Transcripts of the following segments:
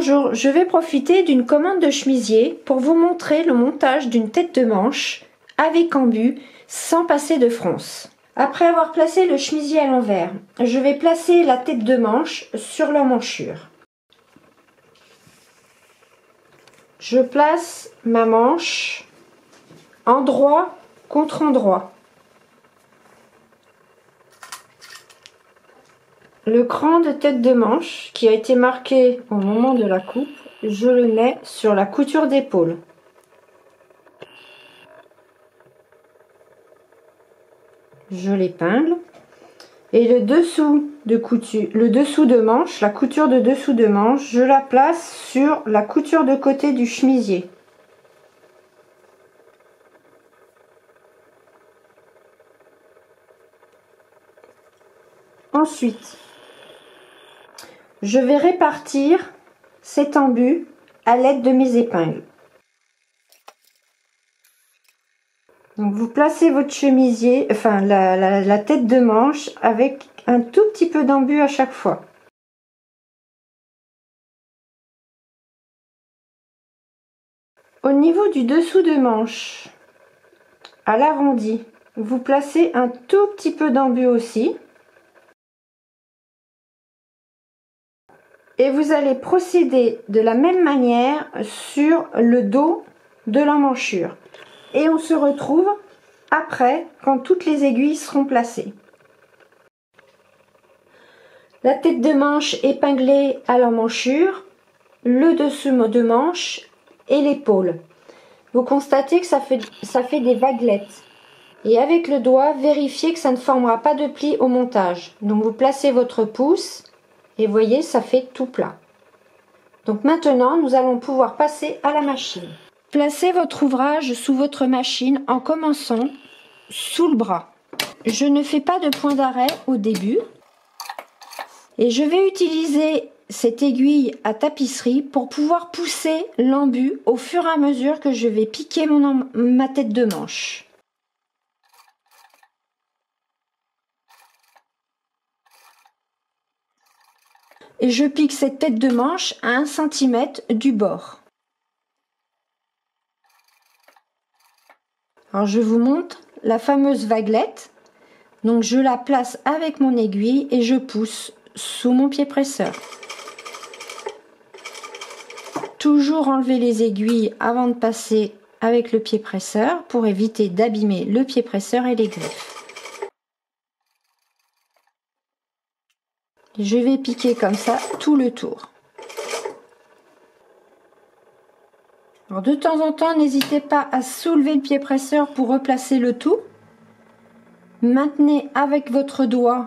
Bonjour, je vais profiter d'une commande de chemisier pour vous montrer le montage d'une tête de manche avec embu sans passer de fronce. Après avoir placé le chemisier à l'envers, je vais placer la tête de manche sur l'emmanchure. Je place ma manche endroit contre endroit. Le cran de tête de manche qui a été marqué au moment de la coupe, je le mets sur la couture d'épaule. Je l'épingle et le dessous de manche, la couture de dessous de manche, je la place sur la couture de côté du chemisier. Ensuite, je vais répartir cet embu à l'aide de mes épingles. Donc vous placez votre chemisier, enfin la tête de manche avec un tout petit peu d'embu à chaque fois. Au niveau du dessous de manche, à l'arrondi, vous placez un tout petit peu d'embu aussi. Et vous allez procéder de la même manière sur le dos de l'emmanchure. Et on se retrouve après quand toutes les aiguilles seront placées. La tête de manche épinglée à l'emmanchure, le dessous de manche et l'épaule. Vous constatez que ça fait des vaguelettes. Et avec le doigt, vérifiez que ça ne formera pas de pli au montage. Donc vous placez votre pouce. Et voyez, ça fait tout plat. Donc maintenant, nous allons pouvoir passer à la machine. Placez votre ouvrage sous votre machine en commençant sous le bras. Je ne fais pas de point d'arrêt au début. Et je vais utiliser cette aiguille à tapisserie pour pouvoir pousser l'embu au fur et à mesure que je vais piquer ma tête de manche. Et je pique cette tête de manche à 1 cm du bord. Alors je vous montre la fameuse vaguelette. Donc je la place avec mon aiguille et je pousse sous mon pied presseur. Toujours enlever les aiguilles avant de passer avec le pied presseur pour éviter d'abîmer le pied presseur et les griffes. Je vais piquer comme ça tout le tour. Alors de temps en temps, n'hésitez pas à soulever le pied presseur pour replacer le tout. Maintenez avec votre doigt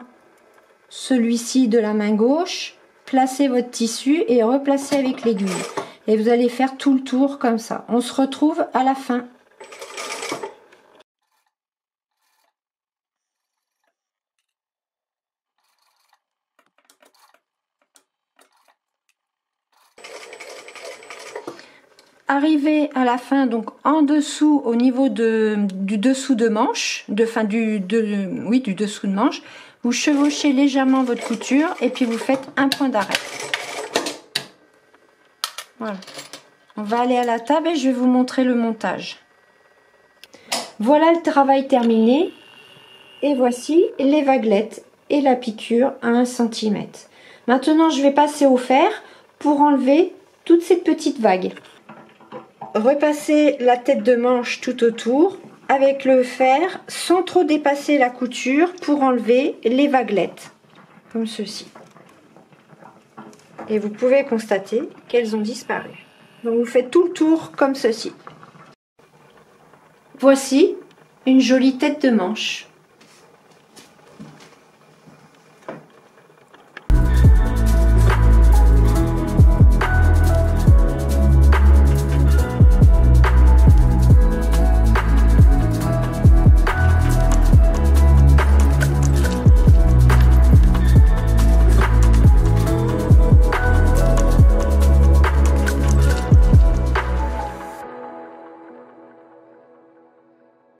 celui-ci de la main gauche, placez votre tissu et replacez avec l'aiguille. Et vous allez faire tout le tour comme ça. On se retrouve à la fin. Arrivé à la fin, donc en dessous, au niveau du dessous de manche, du dessous de manche, vous chevauchez légèrement votre couture et puis vous faites un point d'arrêt. Voilà. On va aller à la table et je vais vous montrer le montage. Voilà le travail terminé. Et voici les vaguelettes et la piqûre à 1 cm. Maintenant, je vais passer au fer pour enlever toutes ces petites vagues. Repassez la tête de manche tout autour avec le fer sans trop dépasser la couture pour enlever les vaguelettes comme ceci. Et vous pouvez constater qu'elles ont disparu. Donc vous faites tout le tour comme ceci. Voici une jolie tête de manche.